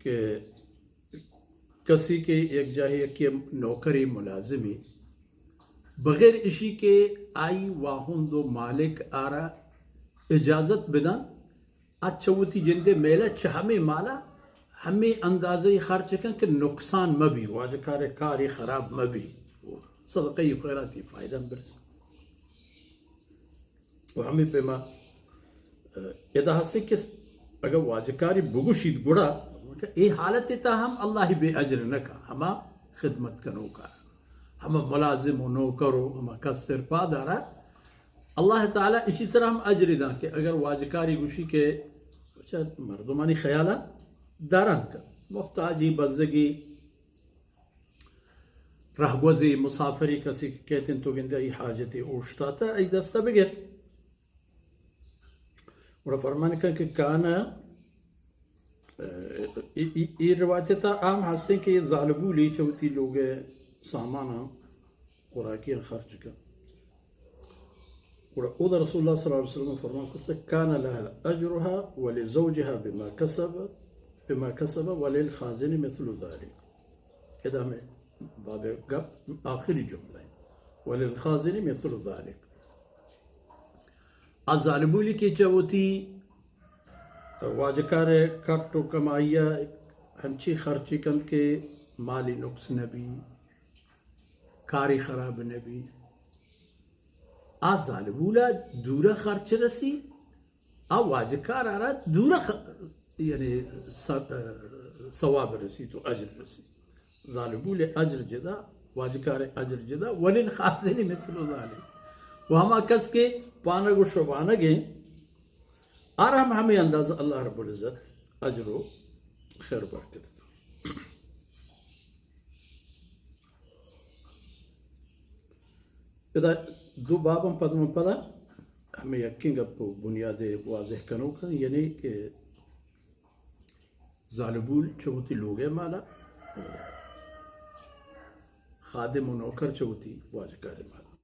کہ کسی کے یک جاہی کہ نوکری ملازمی بغیر اشی کے آئی واہن دو مالک آرا اجازت بنا اچھا ہوتی جن دے میلہ ہمیں مالا ہمیں اندازہ خرچ کن کہ نقصان مبی واجہ کاری خراب مبی صدقی خیراتی فائدہ برس و ہمیں پیما ادا ہستے کہ اگر واجہ کاری بگوشید گڑا اے حالت تاہم اللہ بے اجر نکا ہما خدمت کنو کا ہما ملازم و نوکرو ہما کستر پادارا اللہ تعالیٰ اسی طرح ہم اجر دا کہ اگر واجہ کاری گوشی کے مردمانی خیالہ داران کا محتاجی بزدگی رہگوزی مسافری کسی کہتے ہیں تو گندہ ای حاجتی اوشتا تا ای دستا بگر اور فرمانے کا کہ کانا یہ روایتیں عام ہستے ہیں کہ یہ ظالبو لی چوتی لوگ سامانا خوراکی خرچ کا اور او دا رسول اللہ صلی اللہ علیہ وسلم فرمان کرتا کانا لها اجرها ولزوجها بما کسب وللخازن مثل ذلك ادا میں باب آخری جملہ ہے وللخازن مثل ذلك ظالبو لی کی چوتی واجکار کٹو کمائیا ہنچی خرچی کن کے مالی نقص نبی کاری خراب نبی ظالبولا دورا خرچ رسی واجکار آرا دورا یعنی ثواب رسی تو اجر رسی ظالبول اجر جدا واجکار اجر جدا وللخازن مثل ذلك وہ ہما کس کے پانگ و شبانگیں آرام ہمیں اندازہ اللہ رب العزت اجر و خیر برکت ادا دو بابم پدم پدا ہمیں یقین گپ بنیاد واضح کنو کن یعنی کہ ظالبول چوتی لوگ مالا خادم و نوکر چوتی واجکار مالا